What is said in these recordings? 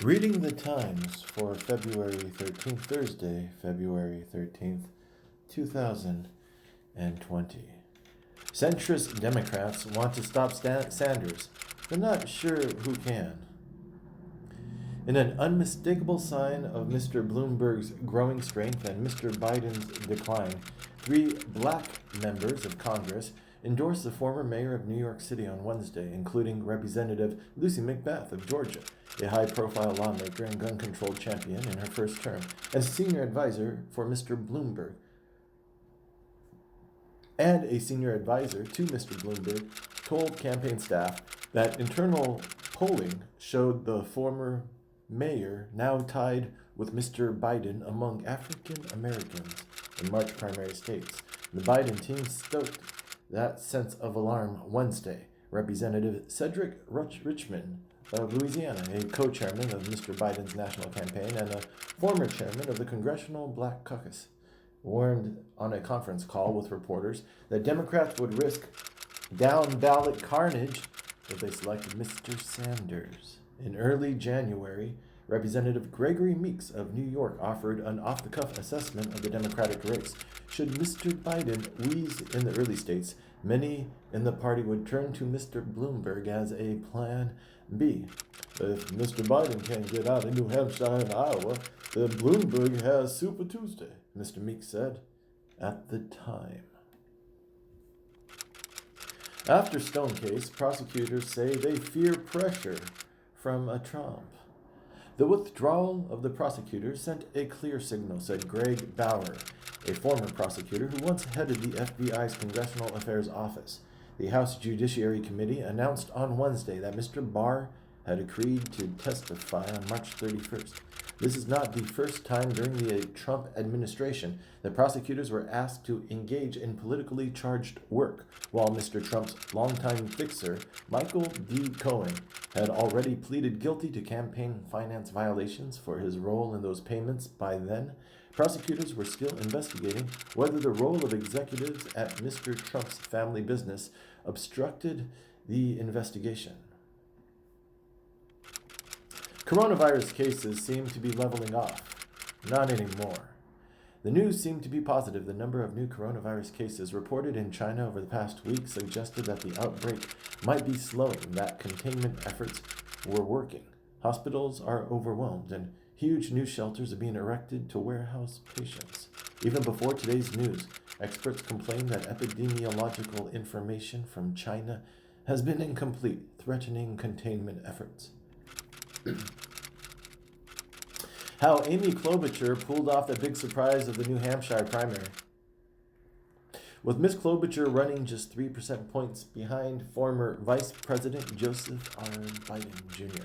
Reading the Times for February 13th, Thursday, February 13th, 2020. Centrist Democrats want to stop Sanders, but not sure who can. In an unmistakable sign of Mr. Bloomberg's growing strength and Mr. Biden's decline, 3 black members of Congress endorsed the former mayor of New York City on Wednesday, including Representative Lucy McBath of Georgia, a high-profile lawmaker and gun control champion in her first term, and senior advisor for Mr. Bloomberg. And a senior advisor to Mr. Bloomberg told campaign staff that internal polling showed the former mayor now tied with Mr. Biden among African Americans in March primary states. The Biden team stoked that sense of alarm Wednesday. Representative Cedric Richmond of Louisiana, a co-chairman of Mr. Biden's national campaign and a former chairman of the Congressional Black Caucus, warned on a conference call with reporters that Democrats would risk down-ballot carnage if they selected Mr. Sanders. In early January, Representative Gregory Meeks of New York offered an off-the-cuff assessment of the Democratic race. Should Mr. Biden wheeze in the early states, many in the party would turn to Mr. Bloomberg as a plan B. If Mr. Biden can't get out of New Hampshire and Iowa, then Bloomberg has Super Tuesday, Mr. Meeks said at the time. After Stone case, prosecutors say they fear pressure from Trump. The withdrawal of the prosecutors sent a clear signal, said Greg Bauer, a former prosecutor who once headed the FBI's Congressional Affairs Office. The House Judiciary Committee announced on Wednesday that Mr. Barr had agreed to testify on March 31st. This is not the first time during the Trump administration that prosecutors were asked to engage in politically charged work, while Mr. Trump's longtime fixer, Michael D. Cohen, had already pleaded guilty to campaign finance violations for his role in those payments. By then, prosecutors were still investigating whether the role of executives at Mr. Trump's family business obstructed the investigation. Coronavirus cases seem to be leveling off. Not anymore. The news seemed to be positive. The number of new coronavirus cases reported in China over the past week suggested that the outbreak might be slowing, that containment efforts were working. Hospitals are overwhelmed, and huge new shelters are being erected to warehouse patients. Even before today's news, experts complained that epidemiological information from China has been incomplete, threatening containment efforts. How Amy Klobuchar pulled off the big surprise of the New Hampshire primary. With Ms. Klobuchar running just 3 percentage points behind former Vice President Joseph R. Biden Jr.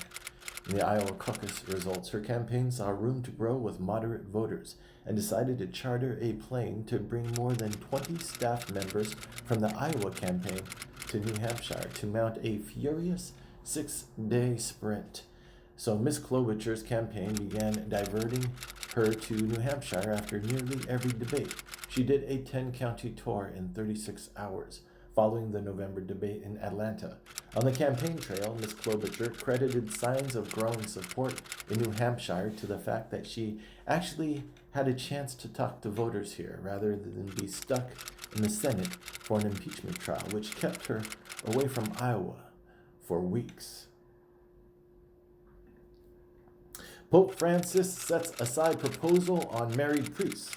In the Iowa caucus results, her campaign saw room to grow with moderate voters and decided to charter a plane to bring more than 20 staff members from the Iowa campaign to New Hampshire to mount a furious 6-day sprint. So Ms. Klobuchar's campaign began diverting her to New Hampshire after nearly every debate. She did a 10-county tour in 36 hours, following the November debate in Atlanta. On the campaign trail, Ms. Klobuchar credited signs of growing support in New Hampshire to the fact that she actually had a chance to talk to voters here, rather than be stuck in the Senate for an impeachment trial, which kept her away from Iowa for weeks. Pope Francis sets aside proposal on married priests.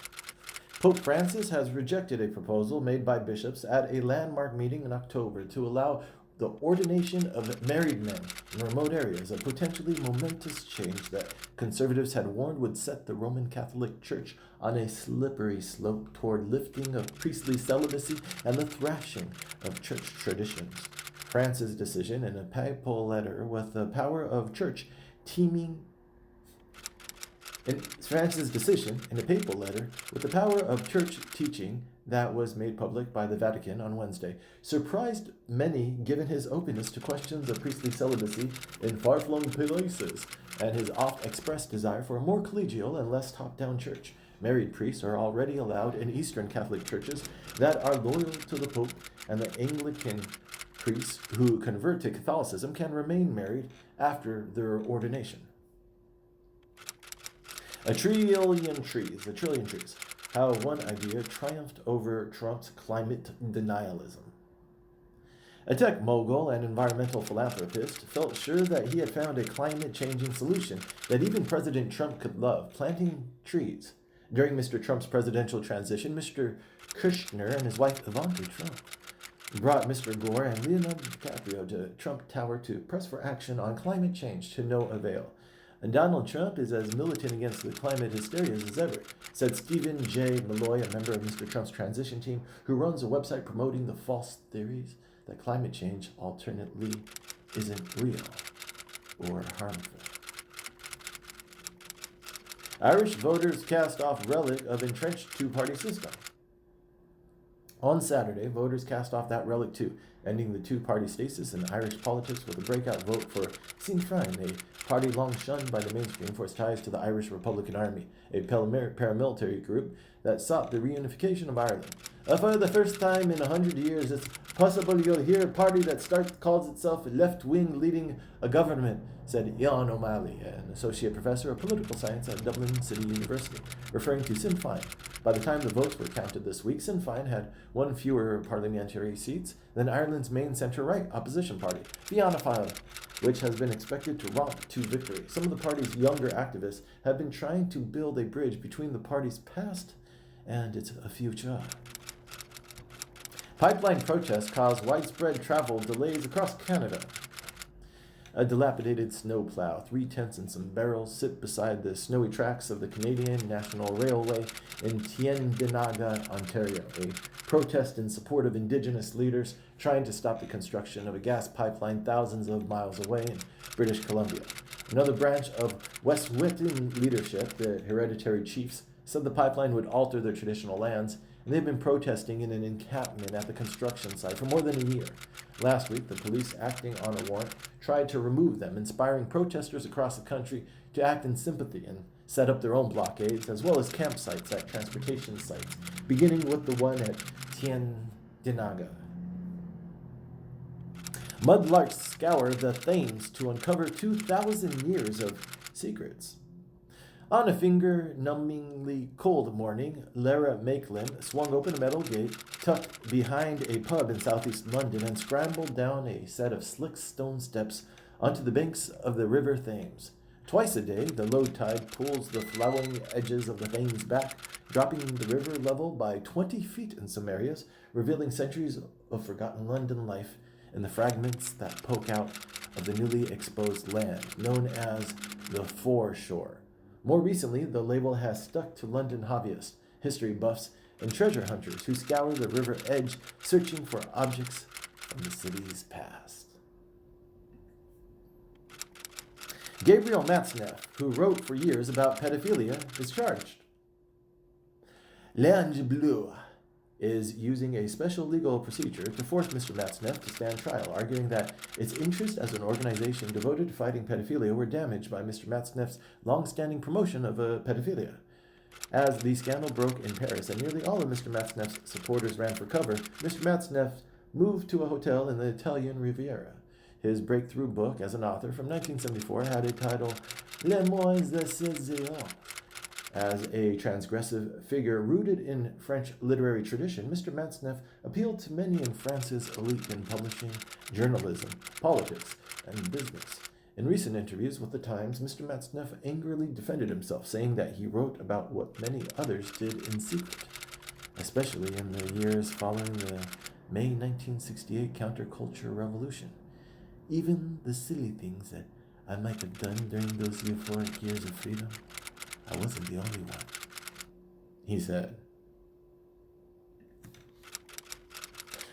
Pope Francis has rejected a proposal made by bishops at a landmark meeting in October to allow the ordination of married men in remote areas, a potentially momentous change that conservatives had warned would set the Roman Catholic Church on a slippery slope toward lifting of priestly celibacy and the thrashing of church traditions. Francis' decision in a papal letter with the power of church teeming In France's decision in a papal letter with the power of church teaching that was made public by the Vatican on Wednesday surprised many given his openness to questions of priestly celibacy in far-flung places and his oft-expressed desire for a more collegial and less top-down church. Married priests are already allowed in Eastern Catholic churches that are loyal to the Pope, and the Anglican priests who convert to Catholicism can remain married after their ordination. A trillion trees. How one idea triumphed over Trump's climate denialism. A tech mogul and environmental philanthropist felt sure that he had found a climate-changing solution that even President Trump could love, planting trees. During Mr. Trump's presidential transition, Mr. Kushner and his wife Ivanka Trump brought Mr. Gore and Leonardo DiCaprio to Trump Tower to press for action on climate change to no avail. And Donald Trump is as militant against the climate hysteria as ever, said Stephen J. Malloy, a member of Mr. Trump's transition team, who runs a website promoting the false theories that climate change alternately isn't real or harmful. Irish voters cast off relic of entrenched two-party system. On Saturday, voters cast off that relic too, ending the two-party stasis in Irish politics with a breakout vote for Sinn Féin, a party long shunned by the mainstream for its ties to the Irish Republican Army, a paramilitary group that sought the reunification of Ireland. For the first time in 100 years, it's possible you'll hear a party that calls itself left-wing leading a government, said Ian O'Malley, an associate professor of political science at Dublin City University, referring to Sinn Féin. By the time the votes were counted this week, Sinn Féin had one fewer parliamentary seats than Ireland's main centre-right opposition party, Fianna Fáil, which has been expected to romp to victory. Some of the party's younger activists have been trying to build a bridge between the party's past and its future. Pipeline protests caused widespread travel delays across Canada. A dilapidated snowplow, 3 tents and some barrels sit beside the snowy tracks of the Canadian National Railway in Tyendinaga, Ontario, a protest in support of indigenous leaders trying to stop the construction of a gas pipeline thousands of miles away in British Columbia. Another branch of Wet'suwet'en leadership, the hereditary chiefs, said the pipeline would alter their traditional lands, and they've been protesting in an encampment at the construction site for more than a year. Last week, the police, acting on a warrant, tried to remove them, inspiring protesters across the country to act in sympathy and set up their own blockades, as well as campsites at transportation sites, beginning with the one at Tyendinaga. Mudlarks scour the Thames to uncover 2,000 years of secrets. On a finger-numbingly cold morning, Lara Maitland swung open a metal gate tucked behind a pub in southeast London and scrambled down a set of slick stone steps onto the banks of the River Thames. Twice a day, the low tide pulls the flowing edges of the Thames back, dropping the river level by 20 feet in some areas, revealing centuries of forgotten London life in the fragments that poke out of the newly exposed land, known as the foreshore. More recently, the label has stuck to London hobbyists, history buffs, and treasure hunters who scour the river edge searching for objects from the city's past. Gabriel Matzneff, who wrote for years about pedophilia, is charged. L'Ange Bleu is using a special legal procedure to force Mr. Matzneff to stand trial, arguing that its interests as an organization devoted to fighting pedophilia were damaged by Mr. Matzneff's long-standing promotion of pedophilia. As the scandal broke in Paris and nearly all of Mr. Matzneff's supporters ran for cover, Mr. Matzneff moved to a hotel in the Italian Riviera. His breakthrough book as an author from 1974 had a title, Les Mois de Saison. As a transgressive figure rooted in French literary tradition, Mr. Matzneff appealed to many in France's elite in publishing, journalism, politics, and business. In recent interviews with The Times, Mr. Matzneff angrily defended himself, saying that he wrote about what many others did in secret, especially in the years following the May 1968 counterculture revolution. Even the silly things that I might have done during those euphoric years of freedom, I wasn't the only one, he said.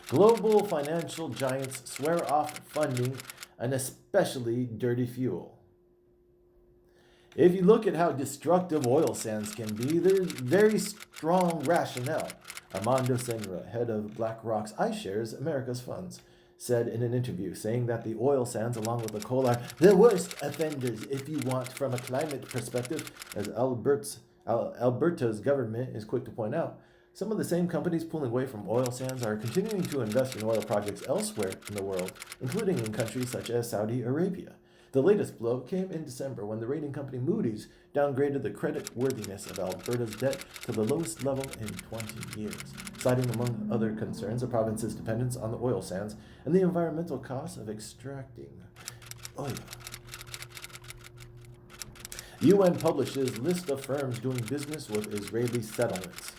Global financial giants swear off funding an especially dirty fuel. If you look at how destructive oil sands can be, there's very strong rationale. Armando Senra, head of BlackRock's iShares America's Funds, said in an interview, saying that the oil sands, along with the coal, are the worst offenders if you want from a climate perspective, as Alberta's government is quick to point out. Some of the same companies pulling away from oil sands are continuing to invest in oil projects elsewhere in the world, including in countries such as Saudi Arabia. The latest blow came in December when the rating company Moody's downgraded the credit worthiness of Alberta's debt to the lowest level in 20 years, citing among other concerns the province's dependence on the oil sands and the environmental costs of extracting oil. UN publishes list of firms doing business with Israeli settlements.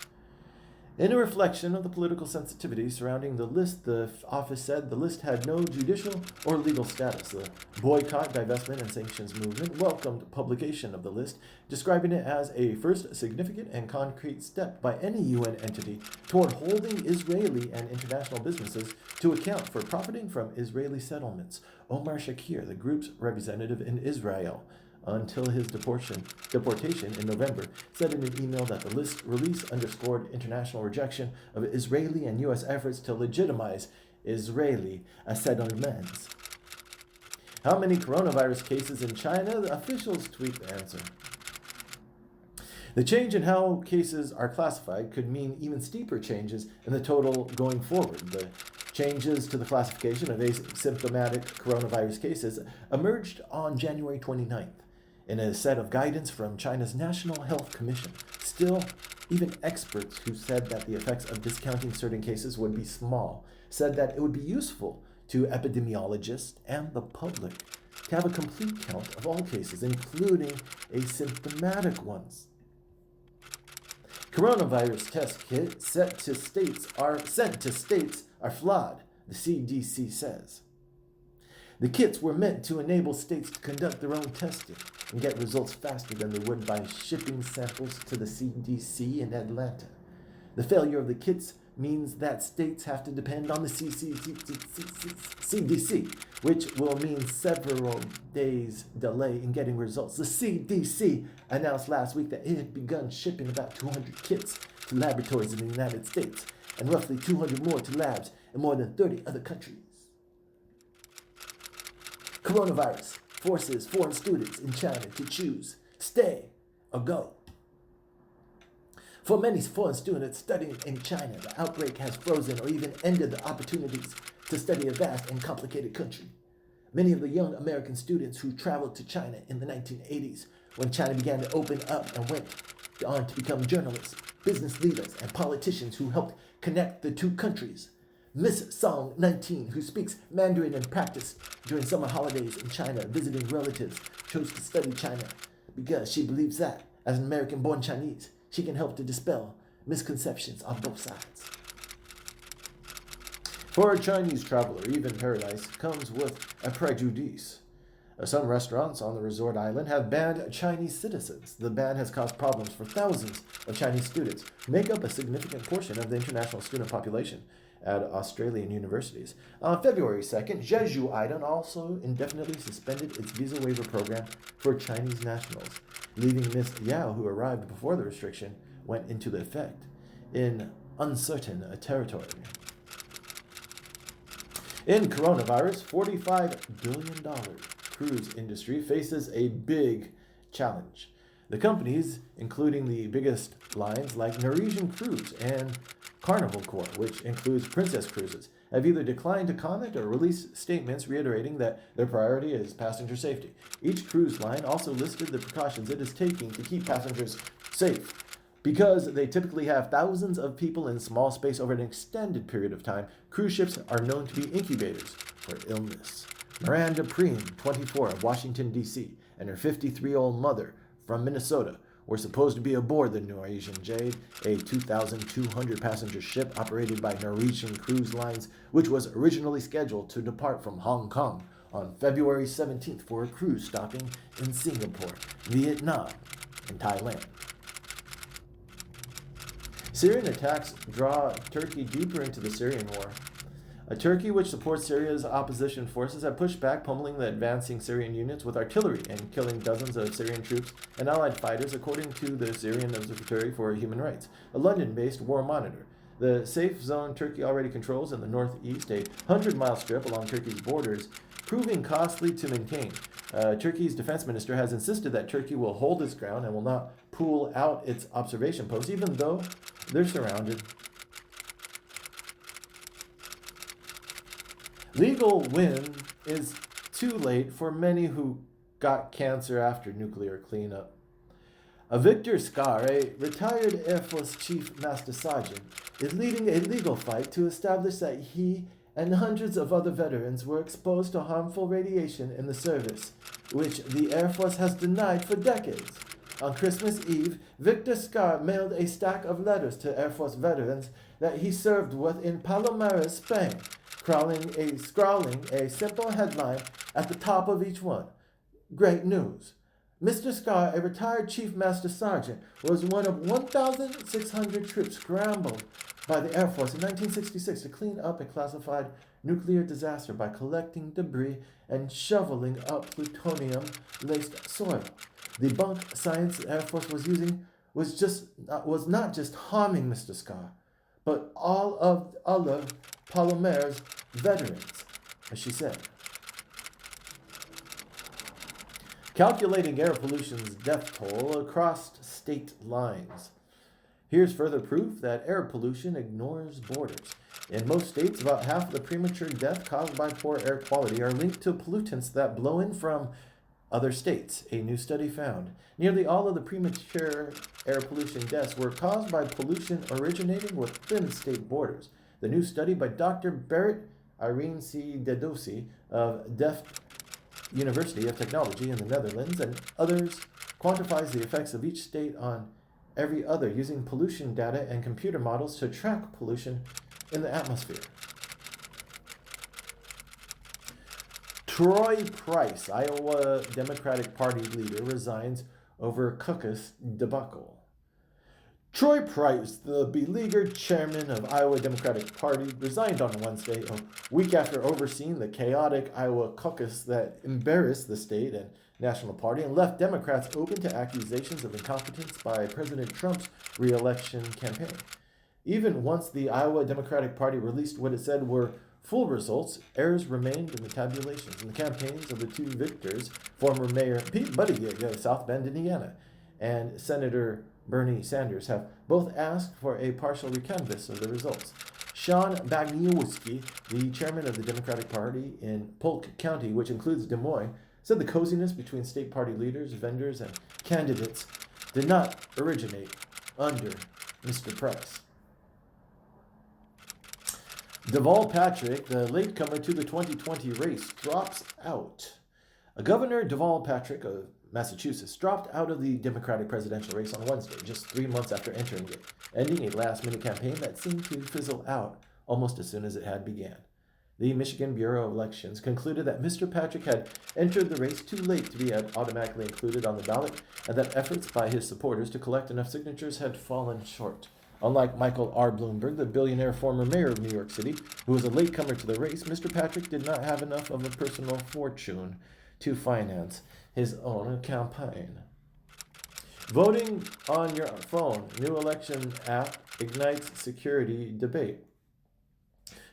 In a reflection of the political sensitivity surrounding the list, the office said the list had no judicial or legal status. The boycott, divestment, and sanctions movement welcomed publication of the list, describing it as a first significant and concrete step by any UN entity toward holding Israeli and international businesses to account for profiting from Israeli settlements. Omar Shakir, the group's representative in Israel, until his deportation in November, said in an email that the list release underscored international rejection of Israeli and U.S. efforts to legitimize Israeli settlements. How many coronavirus cases in China? The officials tweet the answer. The change in how cases are classified could mean even steeper changes in the total going forward. The changes to the classification of asymptomatic coronavirus cases emerged on January 29th. In a set of guidance from China's National Health Commission. Still, even experts who said that the effects of discounting certain cases would be small said that it would be useful to epidemiologists and the public to have a complete count of all cases, including asymptomatic ones. Coronavirus test kits sent to states are flawed, the CDC says. The kits were meant to enable states to conduct their own testing and get results faster than they would by shipping samples to the CDC in Atlanta. The failure of the kits means that states have to depend on the CDC, which will mean several days' delay in getting results. The CDC announced last week that it had begun shipping about 200 kits to laboratories in the United States and roughly 200 more to labs in more than 30 other countries. Coronavirus forces foreign students in China to choose stay or go. For many foreign students studying in China, the outbreak has frozen or even ended the opportunities to study a vast and complicated country. Many of the young American students who traveled to China in the 1980s, when China began to open up and went on to become journalists, business leaders, and politicians who helped connect the two countries. Miss Song, 19, who speaks Mandarin and practiced during summer holidays in China, visiting relatives, chose to study China because she believes that, as an American-born Chinese, she can help to dispel misconceptions on both sides. For a Chinese traveler, even paradise comes with a prejudice. Some restaurants on the resort island have banned Chinese citizens. The ban has caused problems for thousands of Chinese students, who make up a significant portion of the international student population at Australian universities. On February 2nd, Jeju Island also indefinitely suspended its visa waiver program for Chinese nationals, leaving Ms. Yao, who arrived before the restriction went into effect, in uncertain territory. In coronavirus, $45 billion cruise industry faces a big challenge. The companies, including the biggest lines like Norwegian Cruise and Carnival Corp, which includes Princess Cruises, have either declined to comment or released statements reiterating that their priority is passenger safety. Each cruise line also listed the precautions it is taking to keep passengers safe. Because they typically have thousands of people in small space over an extended period of time, cruise ships are known to be incubators for illness. Miranda Preem, 24, of Washington, D.C., and her 53-year-old mother from Minnesota were supposed to be aboard the Norwegian Jade, a 2,200-passenger ship operated by Norwegian Cruise Lines, which was originally scheduled to depart from Hong Kong on February 17th for a cruise stopping in Singapore, Vietnam, and Thailand. Syrian attacks draw Turkey deeper into the Syrian war. A Turkey which supports Syria's opposition forces have pushed back, pummeling the advancing Syrian units with artillery and killing dozens of Syrian troops and allied fighters, according to the Syrian Observatory for Human Rights, a London-based war monitor. The safe zone Turkey already controls in the northeast, a 100-mile strip along Turkey's borders, proving costly to maintain. Turkey's defense minister has insisted that Turkey will hold its ground and will not pull out its observation posts, even though they're surrounded. Legal win is too late for many who got cancer after nuclear cleanup. Victor Skar, a retired Air Force Chief Master Sergeant, is leading a legal fight to establish that he and hundreds of other veterans were exposed to harmful radiation in the service, which the Air Force has denied for decades. On Christmas Eve, Victor Skar mailed a stack of letters to Air Force veterans that he served with in Palomares, Spain, scrawling a simple headline at the top of each one. Great news. Mr. Skar, a retired Chief Master Sergeant, was one of 1,600 troops scrambled by the Air Force in 1966 to clean up a classified nuclear disaster by collecting debris and shoveling up plutonium-laced soil. The bunk science the Air Force was using was not just harming Mr. Skar, but all of other Palomares veterans, as she said. Calculating air pollution's death toll across state lines. Here's further proof that air pollution ignores borders. In most states, about half of the premature death caused by poor air quality are linked to pollutants that blow in from other states, a new study found. Nearly all of the premature air pollution deaths were caused by pollution originating within state borders. The new study by Dr. Berit Irene C. Dedosi of Delft University of Technology in the Netherlands and others quantifies the effects of each state on every other using pollution data and computer models to track pollution in the atmosphere. Troy Price, Iowa Democratic Party leader, resigns over caucus debacle. Troy Price, the beleaguered chairman of Iowa Democratic Party, resigned on Wednesday, a week after overseeing the chaotic Iowa caucus that embarrassed the state and National Party and left Democrats open to accusations of incompetence by President Trump's re-election campaign. Even once the Iowa Democratic Party released what it said were full results, errors remained in the tabulations. In the campaigns of the two victors, former Mayor Pete Buttigieg of South Bend, Indiana, and Senator Bernie Sanders have both asked for a partial recanvass of the results. Sean Bagniewski, the chairman of the Democratic Party in Polk County, which includes Des Moines, said the coziness between state party leaders, vendors, and candidates did not originate under Mr. Price. Deval Patrick, the latecomer to the 2020 race, drops out. Governor Deval Patrick of Massachusetts dropped out of the Democratic presidential race on Wednesday, just 3 months after entering it, ending a last-minute campaign that seemed to fizzle out almost as soon as it had began. The Michigan Bureau of Elections concluded that Mr. Patrick had entered the race too late to be automatically included on the ballot, and that efforts by his supporters to collect enough signatures had fallen short. Unlike Michael R. Bloomberg, the billionaire former mayor of New York City, who was a latecomer to the race, Mr. Patrick did not have enough of a personal fortune to finance his own campaign. Voting on your phone, new election app ignites security debate.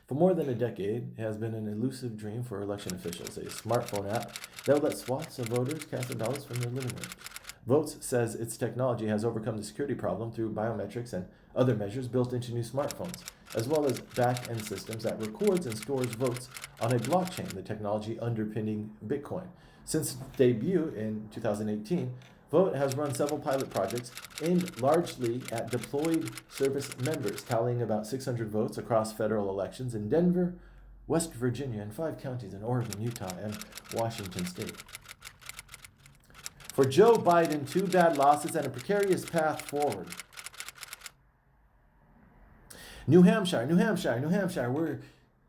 For more than a decade, it has been an elusive dream for election officials, a smartphone app that will let swaths of voters cast their ballots from their living rooms. Votes says its technology has overcome the security problem through biometrics and other measures built into new smartphones, as well as back-end systems that records and stores votes on a blockchain, the technology underpinning Bitcoin. Since its debut in 2018, Vote has run several pilot projects aimed largely at deployed service members, tallying about 600 votes across federal elections in Denver, West Virginia, and 5 counties in Oregon, Utah, and Washington State. For Joe Biden, 2 bad losses and a precarious path forward. New Hampshire,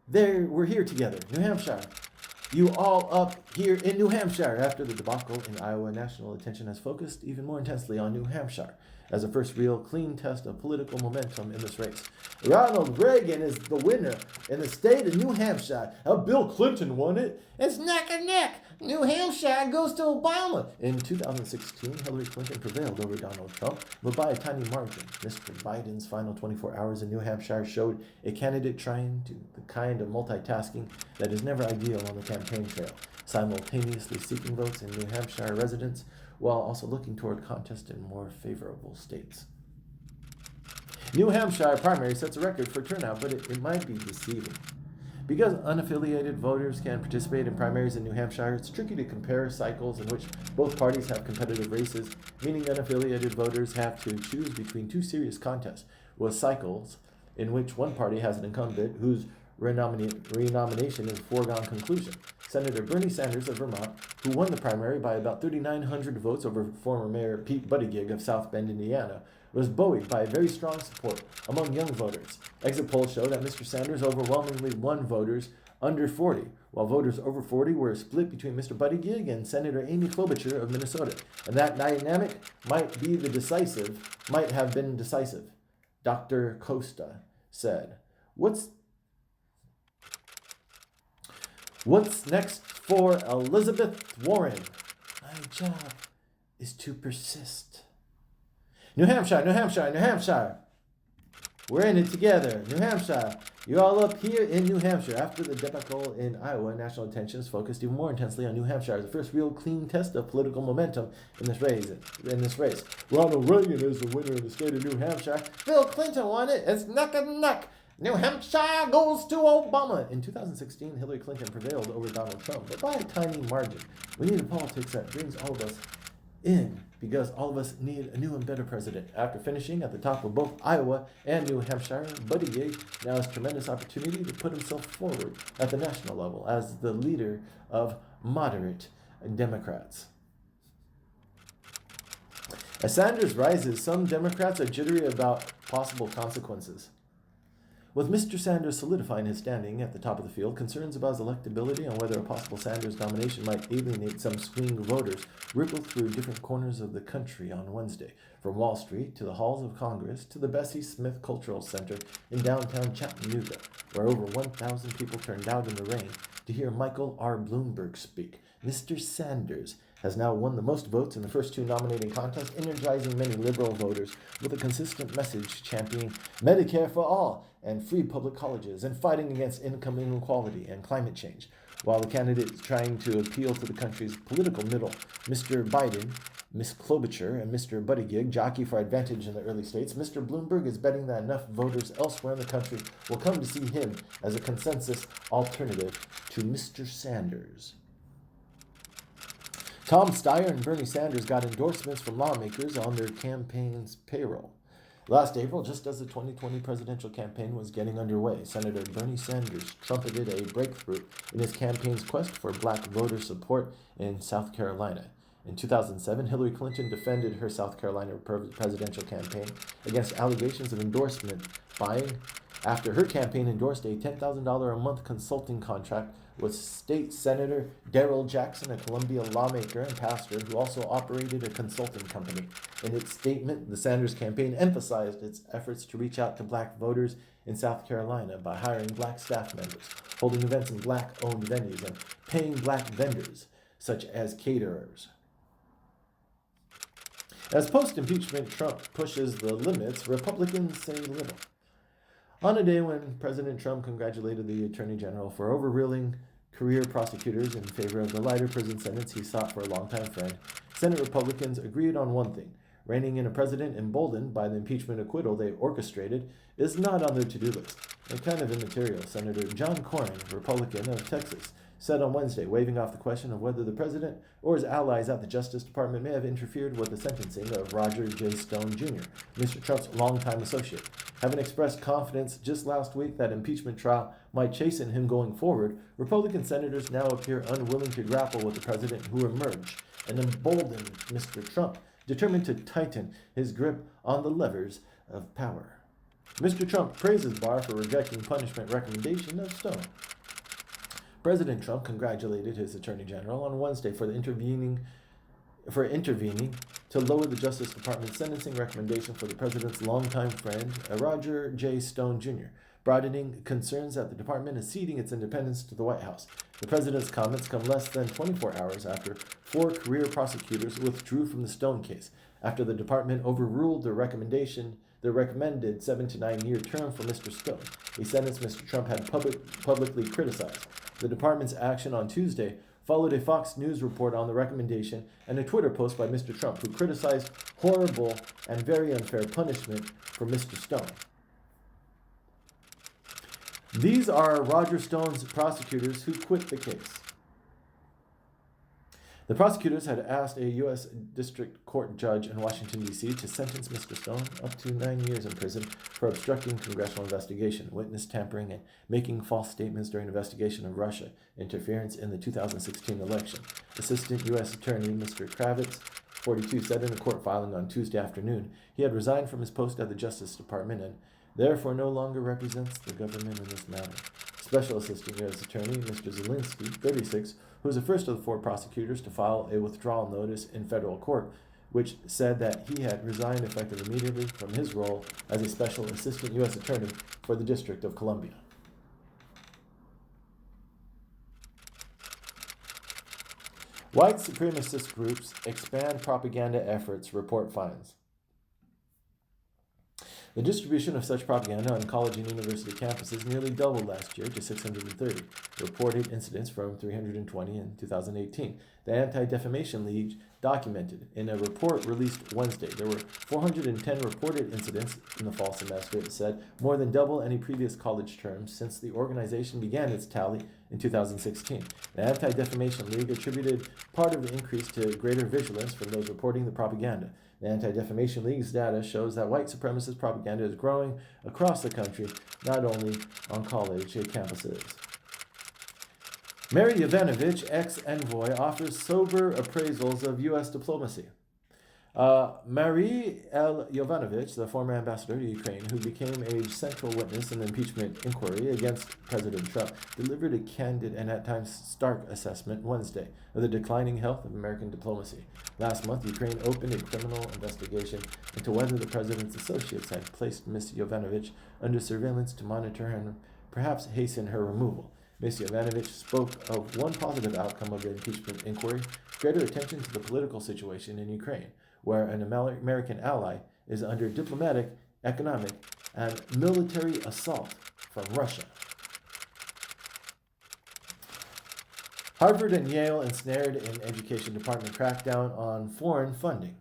we're here together. New Hampshire. You all up here in New Hampshire. After the debacle in Iowa, national attention has focused even more intensely on New Hampshire, as a first real clean test of political momentum in this race. Ronald Reagan is the winner in the state of New Hampshire. Bill Clinton won it. It's neck and neck. New Hampshire goes to Obama. In 2016, Hillary Clinton prevailed over Donald Trump, but by a tiny margin. Mr. Biden's final 24 hours in New Hampshire showed a candidate trying to the kind of multitasking that is never ideal on the campaign trail, simultaneously seeking votes in New Hampshire residents while also looking toward contest in more favorable states. New Hampshire primary sets a record for turnout, but it might be deceiving. Because unaffiliated voters can participate in primaries in New Hampshire, it's tricky to compare cycles in which both parties have competitive races, meaning unaffiliated voters have to choose between two serious contests, with cycles in which one party has an incumbent whose renomination is a foregone conclusion. Senator Bernie Sanders of Vermont, who won the primary by about 3,900 votes over former Mayor Pete Buttigieg of South Bend, Indiana, was buoyed by very strong support among young voters. Exit polls show that Mr. Sanders overwhelmingly won voters under 40, while voters over 40 were split between Mr. Buttigieg and Senator Amy Klobuchar of Minnesota. And that dynamic might have been decisive. Dr. Costa said, What's next for Elizabeth Warren? My job is to persist. New Hampshire, New Hampshire, New Hampshire. We're in it together. New Hampshire. You're all up here in New Hampshire. After the debacle in Iowa, national attention is focused even more intensely on New Hampshire as the first real clean test of political momentum in this race. Ronald Reagan is the winner in the state of New Hampshire. Bill Clinton won it. It's neck and neck. New Hampshire goes to Obama. In 2016, Hillary Clinton prevailed over Donald Trump, but by a tiny margin. We need a politics that brings all of us in, because all of us need a new and better president. After finishing at the top of both Iowa and New Hampshire, Buttigieg now has tremendous opportunity to put himself forward at the national level as the leader of moderate Democrats. As Sanders rises, some Democrats are jittery about possible consequences. With Mr. Sanders solidifying his standing at the top of the field, concerns about his electability and whether a possible Sanders nomination might alienate some swing voters rippled through different corners of the country on Wednesday, from Wall Street to the halls of Congress to the Bessie Smith Cultural Center in downtown Chattanooga, where over 1,000 people turned out in the rain to hear Michael R. Bloomberg speak. Mr. Sanders has now won the most votes in the first two nominating contests, energizing many liberal voters with a consistent message championing Medicare for all and free public colleges and fighting against income inequality and climate change. While the candidate is trying to appeal to the country's political middle, Mr. Biden, Ms. Klobuchar, and Mr. Buttigieg jockey for advantage in the early states, Mr. Bloomberg is betting that enough voters elsewhere in the country will come to see him as a consensus alternative to Mr. Sanders. Tom Steyer and Bernie Sanders got endorsements from lawmakers on their campaign's payroll. Last April, just as the 2020 presidential campaign was getting underway, Senator Bernie Sanders trumpeted a breakthrough in his campaign's quest for black voter support in South Carolina. In 2007, Hillary Clinton defended her South Carolina presidential campaign against allegations of endorsement buying after her campaign endorsed a $10,000 a month consulting contract with State Senator Darrell Jackson, a Columbia lawmaker and pastor who also operated a consulting company. In its statement, the Sanders campaign emphasized its efforts to reach out to black voters in South Carolina by hiring black staff members, holding events in black-owned venues, and paying black vendors, such as caterers. As post-impeachment Trump pushes the limits, Republicans say little. On a day when President Trump congratulated the Attorney General for overruling career prosecutors in favor of the lighter prison sentence he sought for a longtime friend, Senate Republicans agreed on one thing: reining in a president emboldened by the impeachment acquittal they orchestrated is not on their to-do list. And kind of immaterial, Senator John Cornyn, Republican of Texas, said on Wednesday, waving off the question of whether the president or his allies at the Justice Department may have interfered with the sentencing of Roger J. Stone Jr., Mr. Trump's longtime associate. Having expressed confidence just last week that impeachment trial might chasten him going forward, Republican senators now appear unwilling to grapple with the president who emerged and emboldened Mr. Trump, determined to tighten his grip on the levers of power. Mr. Trump praises Barr for rejecting punishment recommendation of Stone. President Trump congratulated his Attorney General on Wednesday for intervening to lower the Justice Department's sentencing recommendation for the president's longtime friend, Roger J. Stone Jr., broadening concerns that the department is ceding its independence to the White House. The president's comments come less than 24 hours after 4 career prosecutors withdrew from the Stone case, after the department overruled the recommended 7 to 9 year term for Mr. Stone, a sentence Mr. Trump had publicly criticized. The department's action on Tuesday followed a Fox News report on the recommendation and a Twitter post by Mr. Trump, who criticized horrible and very unfair punishment for Mr. Stone. These are Roger Stone's prosecutors who quit the case. The prosecutors had asked a U.S. District Court judge in Washington, D.C. to sentence Mr. Stone up to 9 years in prison for obstructing congressional investigation, witness tampering, and making false statements during investigation of Russia interference in the 2016 election. Assistant U.S. Attorney Mr. Kravitz, 42, said in a court filing on Tuesday afternoon he had resigned from his post at the Justice Department and therefore no longer represents the government in this matter. Special Assistant U.S. Attorney Mr. Zielinski, 36, who was the first of the 4 prosecutors to file a withdrawal notice in federal court, which said that he had resigned effective immediately from his role as a Special Assistant U.S. Attorney for the District of Columbia. White supremacist groups expand propaganda efforts, report finds. The distribution of such propaganda on college and university campuses nearly doubled last year to 630, reported incidents from 320 in 2018. The Anti-Defamation League documented in a report released Wednesday there were 410 reported incidents in the fall semester, it said, more than double any previous college term since the organization began its tally in 2016. The Anti-Defamation League attributed part of the increase to greater vigilance from those reporting the propaganda. The Anti-Defamation League's data shows that white supremacist propaganda is growing across the country, not only on college campuses. Mary Yovanovitch, ex-envoy, offers sober appraisals of U.S. diplomacy. Marie L. Yovanovitch, the former ambassador to Ukraine, who became a central witness in the impeachment inquiry against President Trump, delivered a candid and at times stark assessment Wednesday of the declining health of American diplomacy. Last month, Ukraine opened a criminal investigation into whether the president's associates had placed Ms. Yovanovitch under surveillance to monitor her and perhaps hasten her removal. Ms. Yovanovitch spoke of one positive outcome of the impeachment inquiry: greater attention to the political situation in Ukraine, where an American ally is under diplomatic, economic, and military assault from Russia. Harvard and Yale ensnared in Education Department crackdown on foreign funding.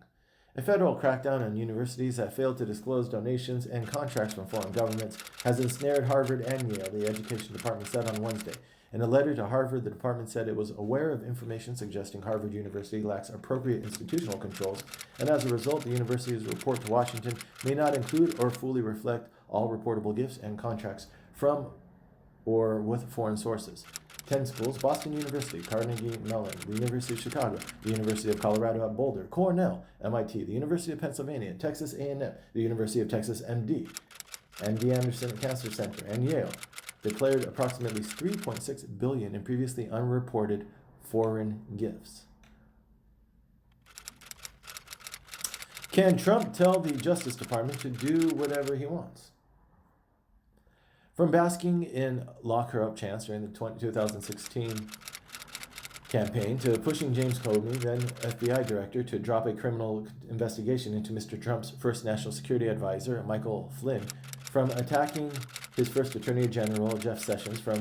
A federal crackdown on universities that failed to disclose donations and contracts from foreign governments has ensnared Harvard and Yale, the Education Department said on Wednesday. In a letter to Harvard, the department said it was aware of information suggesting Harvard University lacks appropriate institutional controls, and as a result, the university's report to Washington may not include or fully reflect all reportable gifts and contracts from or with foreign sources. 10 schools: Boston University, Carnegie Mellon, the University of Chicago, the University of Colorado at Boulder, Cornell, MIT, the University of Pennsylvania, Texas A&M, the University of Texas MD Anderson Cancer Center, and Yale, declared approximately $3.6 billion in previously unreported foreign gifts. Can Trump tell the Justice Department to do whatever he wants? From basking in lock-her-up chants during the 2016 campaign to pushing James Comey, then FBI director, to drop a criminal investigation into Mr. Trump's first national security advisor, Michael Flynn, from attacking his first Attorney General, Jeff Sessions, for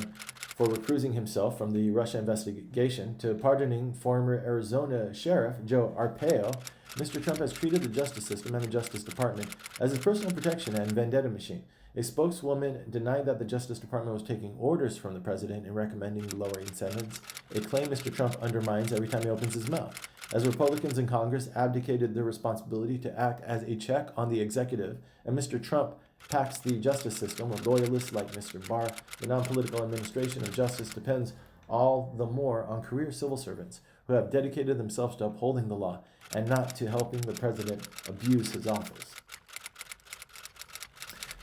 recusing himself from the Russia investigation, to pardoning former Arizona Sheriff Joe Arpaio, Mr. Trump has treated the justice system and the Justice Department as his personal protection and vendetta machine. A spokeswoman denied that the Justice Department was taking orders from the president in recommending the lowering sentence, a claim Mr. Trump undermines every time he opens his mouth. As Republicans in Congress abdicated their responsibility to act as a check on the executive, and Mr. Trump packs the justice system with loyalists like Mr. Barr, the non-political administration of justice depends all the more on career civil servants who have dedicated themselves to upholding the law and not to helping the president abuse his office.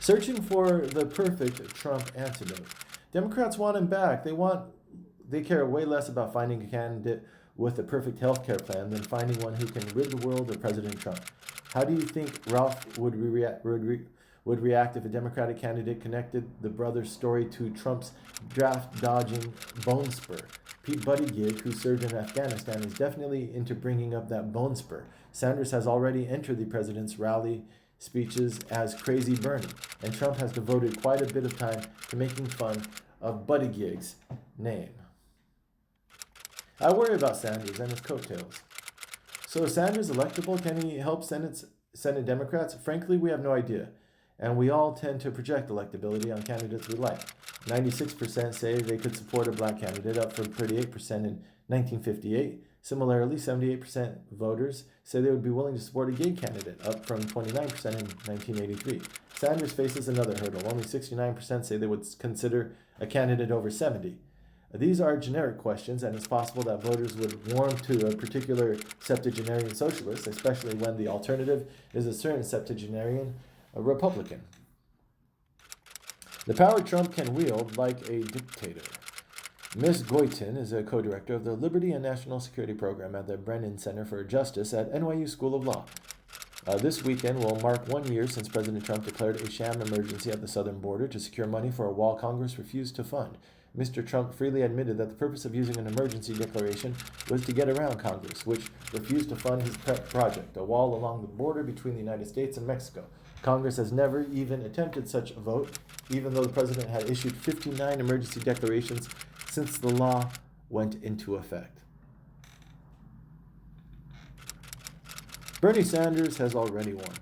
Searching for the perfect Trump antidote. Democrats want him back. They care way less about finding a candidate with a perfect healthcare plan than finding one who can rid the world of President Trump. How do you think Ralph would react if a Democratic candidate connected the brother's story to Trump's draft-dodging bone spur? Pete Buttigieg, who served in Afghanistan, is definitely into bringing up that bone spur. Sanders has already entered the president's rally speeches as Crazy Bernie, and Trump has devoted quite a bit of time to making fun of Buttigieg's name. I worry about Sanders and his coattails. So is Sanders electable? Can he help Senate Democrats? Frankly, we have no idea. And we all tend to project electability on candidates we like. 96% say they could support a black candidate, up from 38% in 1958. Similarly, 78% voters say they would be willing to support a gay candidate, up from 29% in 1983. Sanders faces another hurdle. Only 69% say they would consider a candidate over 70. These are generic questions, and it's possible that voters would warm to a particular septuagenarian socialist, especially when the alternative is a certain septuagenarian Republican. The power Trump can wield like a dictator. Ms. Goitin is a co-director of the Liberty and National Security Program at the Brennan Center for Justice at NYU School of Law. This weekend will mark 1 year since President Trump declared a sham emergency at the southern border to secure money for a wall Congress refused to fund. Mr. Trump freely admitted that the purpose of using an emergency declaration was to get around Congress, which refused to fund his pet project, a wall along the border between the United States and Mexico. Congress has never even attempted such a vote, even though the president had issued 59 emergency declarations since the law went into effect. Bernie Sanders has already won.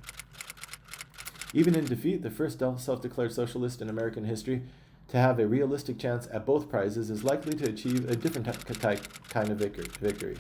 Even in defeat, the first self-declared socialist in American history to have a realistic chance at both prizes is likely to achieve a different kind of victory.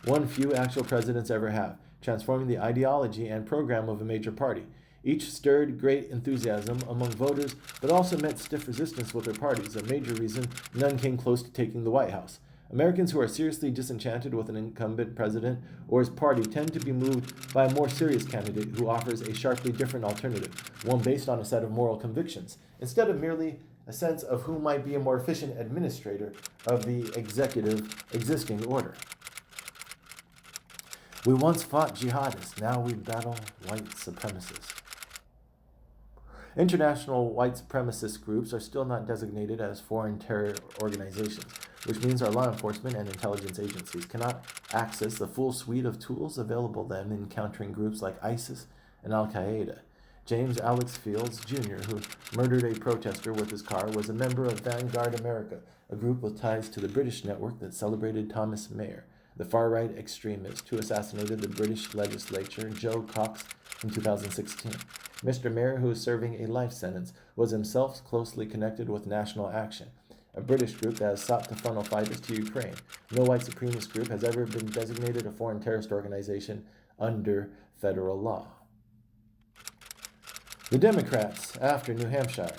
One few actual presidents ever have, transforming the ideology and program of a major party. Each stirred great enthusiasm among voters, but also met stiff resistance with their parties, a major reason none came close to taking the White House. Americans who are seriously disenchanted with an incumbent president or his party tend to be moved by a more serious candidate who offers a sharply different alternative, one based on a set of moral convictions, instead of merely a sense of who might be a more efficient administrator of the executive existing order. We once fought jihadists, now we battle white supremacists. International white supremacist groups are still not designated as foreign terror organizations, which means our law enforcement and intelligence agencies cannot access the full suite of tools available to them in countering groups like ISIS and Al-Qaeda. James Alex Fields, Jr., who murdered a protester with his car, was a member of Vanguard America, a group with ties to the British network that celebrated Thomas Mayer, the far-right extremist who assassinated the British legislator Joe Cox in 2016. Mr. Mayer, who is serving a life sentence, was himself closely connected with National Action, a British group that has sought to funnel fighters to Ukraine. No white supremacist group has ever been designated a foreign terrorist organization under federal law. The Democrats after New Hampshire.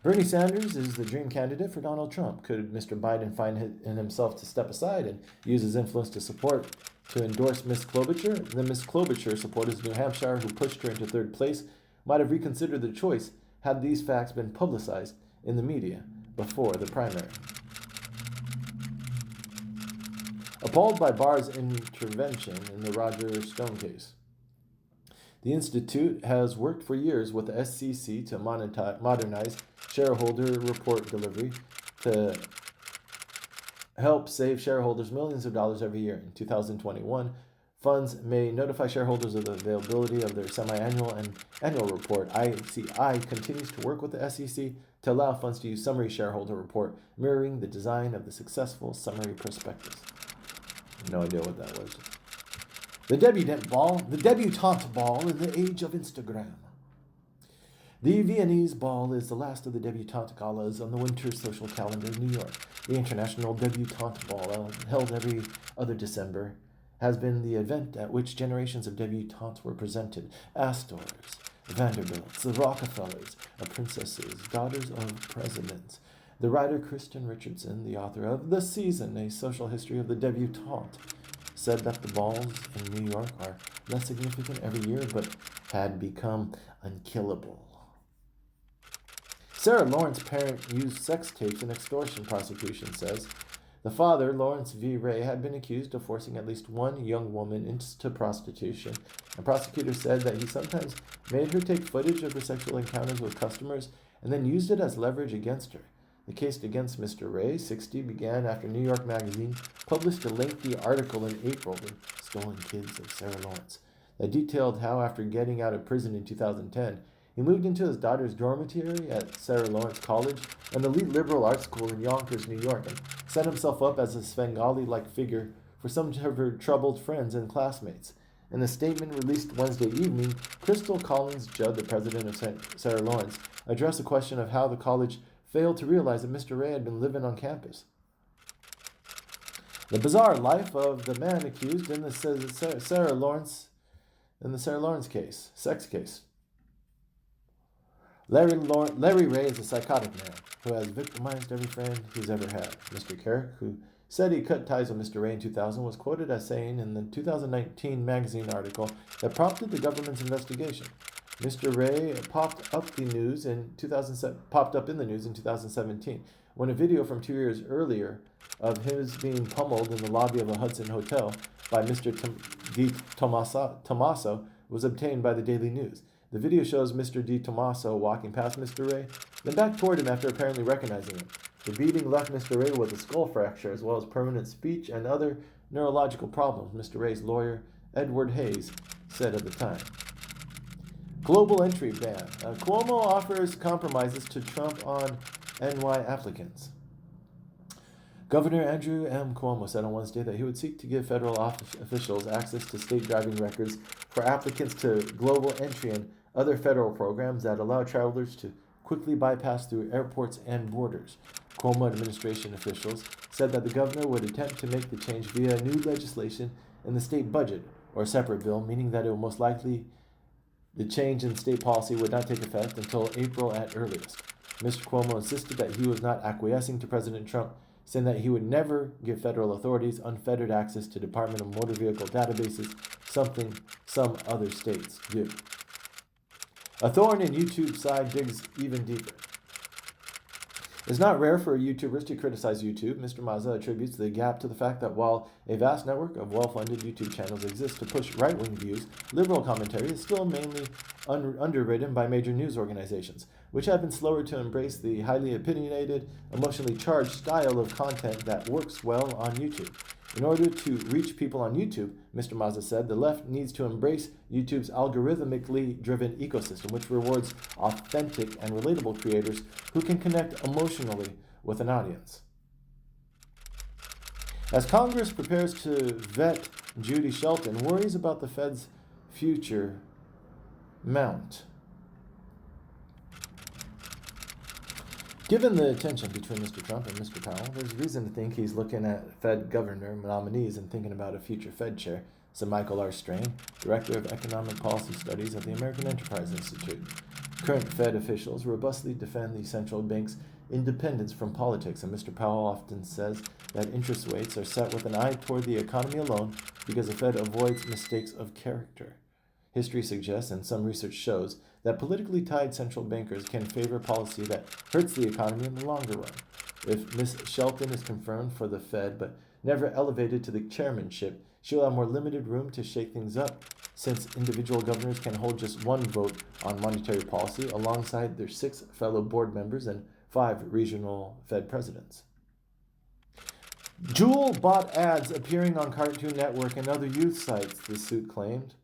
Bernie Sanders is the dream candidate for Donald Trump. Could Mr. Biden find in himself to step aside and use his influence to endorse Ms. Klobuchar? The Ms. Klobuchar supporters of New Hampshire who pushed her into third place might have reconsidered their choice had these facts been publicized in the media before the primary. Appalled by Barr's intervention in the Roger Stone case. The Institute has worked for years with the SEC to modernize shareholder report delivery to help save shareholders millions of dollars every year. In 2021, funds may notify shareholders of the availability of their semi-annual and annual report. ICI continues to work with the SEC to allow funds to use summary shareholder report, mirroring the design of the successful summary prospectus. No idea what that was. The debutante ball in the age of Instagram. The Viennese Ball is the last of the debutante galas on the winter social calendar in New York. The International Debutante Ball, held every other December, has been the event at which generations of debutantes were presented. Astors, Vanderbilts, the Rockefellers, princesses, daughters of presidents. The writer Kristen Richardson, the author of The Season, A Social History of the Debutante, said that the balls in New York are less significant every year, but had become unkillable. Sarah Lawrence's parent used sex tapes in extortion prosecution, says. The father, Lawrence V. Ray, had been accused of forcing at least one young woman into prostitution, and prosecutors said that he sometimes made her take footage of her sexual encounters with customers and then used it as leverage against her. The case against Mr. Ray, 60, began after New York Magazine published a lengthy article in April, The Stolen Kids of Sarah Lawrence, that detailed how, after getting out of prison in 2010, he moved into his daughter's dormitory at Sarah Lawrence College, an elite liberal arts school in Yonkers, New York, and set himself up as a Svengali-like figure for some of her troubled friends and classmates. In a statement released Wednesday evening, Crystal Collins Judd, the president of Sarah Lawrence, addressed the question of how the college failed to realize that Mr. Ray had been living on campus. The bizarre life of the man accused in the Sarah Lawrence case, sex case. Larry Ray is a psychotic man who has victimized every friend he's ever had. Mr. Carrick, who said he cut ties with Mr. Ray in 2000, was quoted as saying in the 2019 magazine article that prompted the government's investigation. Mr. Ray popped up in the news in 2017 when a video from 2 years earlier of his being pummeled in the lobby of a Hudson hotel by Mr. Di Tommaso was obtained by the Daily News. The video shows Mr. Di Tommaso walking past Mr. Ray, then back toward him after apparently recognizing him. The beating left Mr. Ray with a skull fracture as well as permanent speech and other neurological problems, Mr. Ray's lawyer, Edward Hayes, said at the time. Global entry ban. Cuomo offers compromises to Trump on NY applicants. Governor Andrew M. Cuomo said on Wednesday that he would seek to give federal officials access to state driving records for applicants to global entry and other federal programs that allow travelers to quickly bypass through airports and borders. Cuomo administration officials said that the governor would attempt to make the change via new legislation in the state budget or a separate bill, meaning that it will most likely the change in state policy would not take effect until April at earliest. Mr. Cuomo insisted that he was not acquiescing to President Trump, saying that he would never give federal authorities unfettered access to Department of Motor Vehicle databases, something some other states do. A thorn in YouTube's side digs even deeper. It's not rare for YouTubers to criticize YouTube. Mr. Mazza attributes the gap to the fact that while a vast network of well-funded YouTube channels exists to push right-wing views, liberal commentary is still mainly underwritten by major news organizations, which have been slower to embrace the highly opinionated, emotionally charged style of content that works well on YouTube. In order to reach people on YouTube, Mr. Mazza said, the left needs to embrace YouTube's algorithmically driven ecosystem, which rewards authentic and relatable creators who can connect emotionally with an audience. As Congress prepares to vet Judy Shelton, worries about the Fed's future mount. Given the tension between Mr. Trump and Mr. Powell, there's reason to think he's looking at Fed governor nominees and thinking about a future Fed chair, said Michael R. Strain, Director of Economic Policy Studies at the American Enterprise Institute. Current Fed officials robustly defend the central bank's independence from politics, and Mr. Powell often says that interest rates are set with an eye toward the economy alone because the Fed avoids mistakes of character. History suggests, and some research shows, that politically tied central bankers can favor policy that hurts the economy in the longer run. If Ms. Shelton is confirmed for the Fed but never elevated to the chairmanship, she'll have more limited room to shake things up, since individual governors can hold just one vote on monetary policy alongside their 6 fellow board members and 5 regional Fed presidents. Juul bought ads appearing on Cartoon Network and other youth sites, the suit claimed.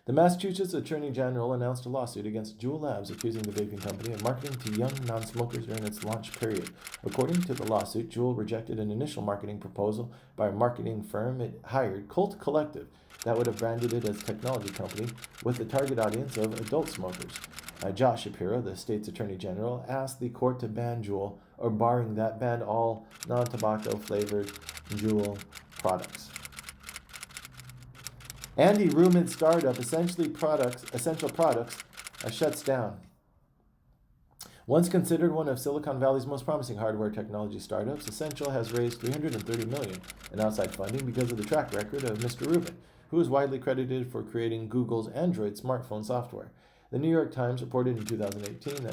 The Massachusetts Attorney General announced a lawsuit against Juul Labs, accusing the vaping company of marketing to young non-smokers during its launch period. According to the lawsuit, Juul rejected an initial marketing proposal by a marketing firm it hired, Cult Collective, that would have branded it as a technology company with a target audience of adult smokers. Josh Shapiro, the state's Attorney General, asked the court to ban Juul, or barring that, ban all non-tobacco flavored Juul products. Andy Rumin's startup, Essential Products, shuts down. Once considered one of Silicon Valley's most promising hardware technology startups, Essential has raised $330 million in outside funding because of the track record of Mr. Rubin, who is widely credited for creating Google's Android smartphone software. The New York Times reported in 2018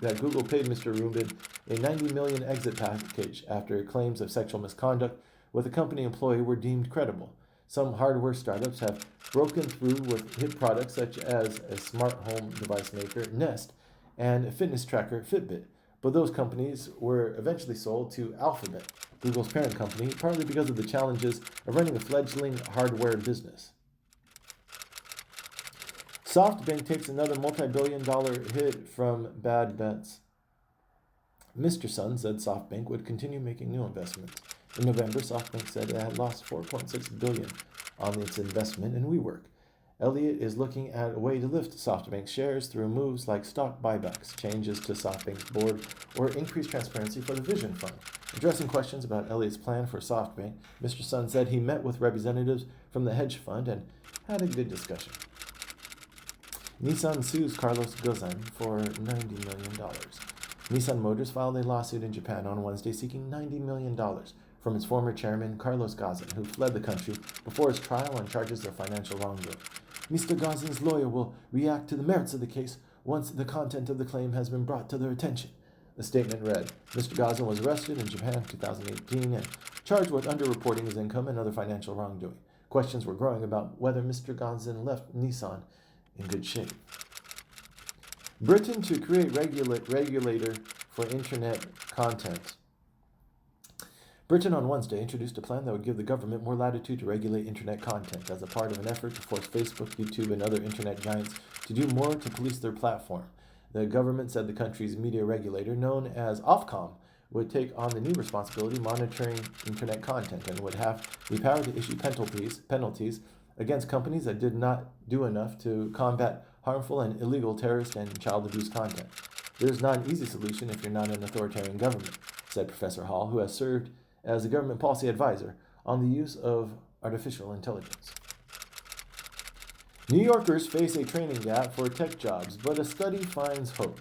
that Google paid Mr. Rubin a $90 million exit package after claims of sexual misconduct with a company employee were deemed credible. Some hardware startups have broken through with hit products such as a smart home device maker, Nest, and a fitness tracker, Fitbit, but those companies were eventually sold to Alphabet, Google's parent company, partly because of the challenges of running a fledgling hardware business. SoftBank takes another multi-billion-dollar hit from bad bets. Mr. Sun said SoftBank would continue making new investments. In November, SoftBank said it had lost $4.6 billion on its investment in WeWork. Elliott is looking at a way to lift SoftBank shares through moves like stock buybacks, changes to SoftBank's board, or increased transparency for the Vision Fund. Addressing questions about Elliott's plan for SoftBank, Mr. Sun said he met with representatives from the hedge fund and had a good discussion. Nissan sues Carlos Ghosn for $90 million. Nissan Motors filed a lawsuit in Japan on Wednesday seeking $90 million from its former chairman, Carlos Ghosn, who fled the country before his trial on charges of financial wrongdoing. Mr. Ghosn's lawyer will react to the merits of the case once the content of the claim has been brought to their attention. The statement read, Mr. Ghosn was arrested in Japan in 2018 and charged with underreporting his income and other financial wrongdoing. Questions were growing about whether Mr. Ghosn left Nissan in good shape. Britain to create regulator for internet content. Britain on Wednesday introduced a plan that would give the government more latitude to regulate internet content as a part of an effort to force Facebook, YouTube, and other internet giants to do more to police their platform. The government said the country's media regulator, known as Ofcom, would take on the new responsibility monitoring internet content and would have the power to issue penalties against companies that did not do enough to combat harmful and illegal terrorist and child abuse content. There's not an easy solution if you're not an authoritarian government, said Professor Hall, who has served as a government policy advisor on the use of artificial intelligence. New Yorkers face a training gap for tech jobs, but a study finds hope.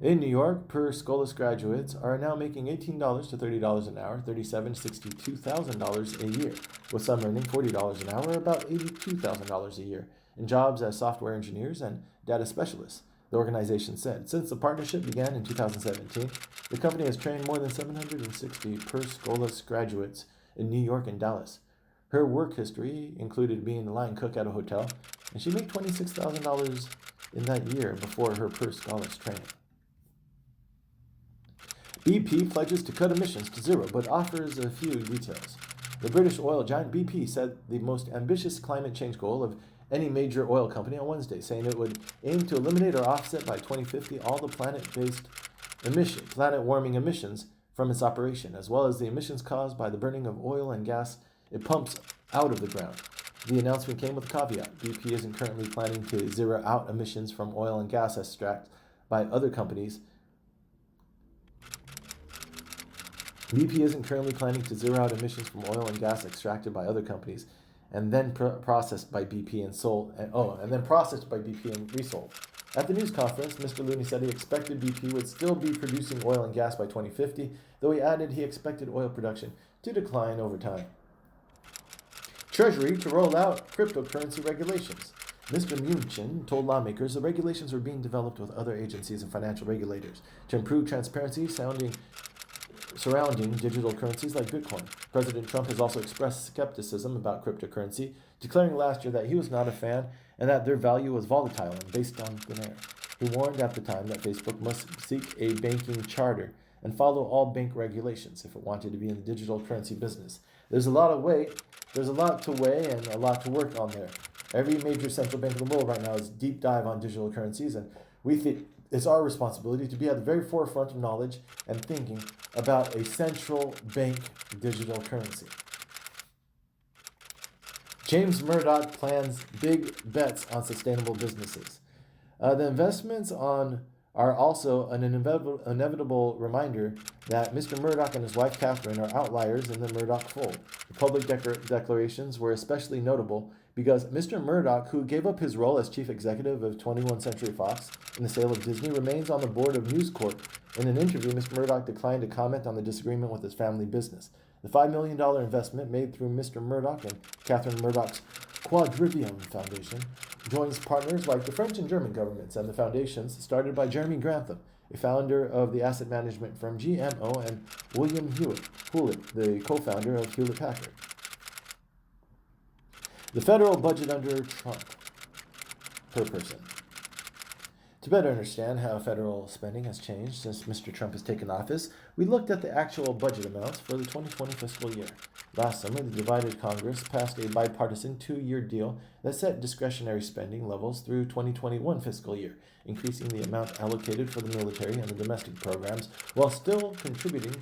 In New York, per Scholas graduates are now making $18 to $30 an hour, $37,000 to $62,000 a year, with some earning $40 an hour, about $82,000 a year, in jobs as software engineers and data specialists, the organization said. Since the partnership began in 2017, the company has trained more than 760 per Scholas graduates in New York and Dallas. Her work history included being a line cook at a hotel, and she made $26,000 in that year before her per Scholas training. BP pledges to cut emissions to zero, but offers a few details. The British oil giant BP set the most ambitious climate change goal of any major oil company on Wednesday, saying it would aim to eliminate or offset by 2050 all the planet-warming emissions from its operation, as well as the emissions caused by the burning of oil and gas it pumps out of the ground. The announcement came with a caveat. BP isn't currently planning to zero out emissions from oil and gas extract by other companies. BP isn't currently planning to zero out emissions from oil and gas extracted by other companies and then processed by BP and resold. At the news conference, Mr. Looney said he expected BP would still be producing oil and gas by 2050, though he added he expected oil production to decline over time. Treasury to roll out cryptocurrency regulations. Mr. Mnuchin told lawmakers the regulations were being developed with other agencies and financial regulators to improve transparency surrounding digital currencies like Bitcoin. President Trump has also expressed skepticism about cryptocurrency, declaring last year that he was not a fan and that their value was volatile and based on thin air. He warned at the time that Facebook must seek a banking charter and follow all bank regulations if it wanted to be in the digital currency business. There's a lot to weigh and a lot to work on there. Every major central bank in the world right now is deep dive on digital currencies, and we think it's our responsibility to be at the very forefront of knowledge and thinking about a central bank digital currency. James Murdoch plans big bets on sustainable businesses. The investments are also an inevitable reminder that Mr. Murdoch and his wife Catherine are outliers in the Murdoch fold. The public declarations were especially notable because Mr. Murdoch, who gave up his role as chief executive of 21st Century Fox in the sale of Disney, remains on the board of News Corp. In an interview, Mr. Murdoch declined to comment on the disagreement with his family business. The $5 million investment made through Mr. Murdoch and Catherine Murdoch's Quadrivium Foundation joins partners like the French and German governments and the foundations started by Jeremy Grantham, a founder of the asset management firm GMO, and William Hewlett, the co-founder of Hewlett-Packard. The federal budget under Trump per person. To better understand how federal spending has changed since Mr. Trump has taken office, we looked at the actual budget amounts for the 2020 fiscal year. Last summer, the divided Congress passed a bipartisan 2-year deal that set discretionary spending levels through 2021 fiscal year, increasing the amount allocated for the military and the domestic programs, while also contributing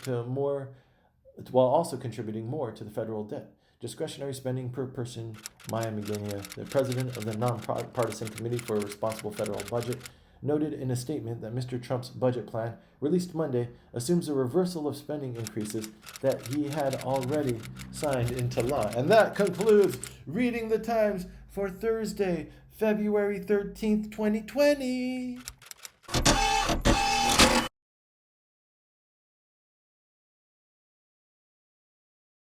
more to the federal debt. Discretionary spending per person. Maya Magenia, the president of the Nonpartisan Committee for a Responsible Federal Budget, noted in a statement that Mr. Trump's budget plan, released Monday, assumes a reversal of spending increases that he had already signed into law. And that concludes Reading the Times for Thursday, February 13th, 2020.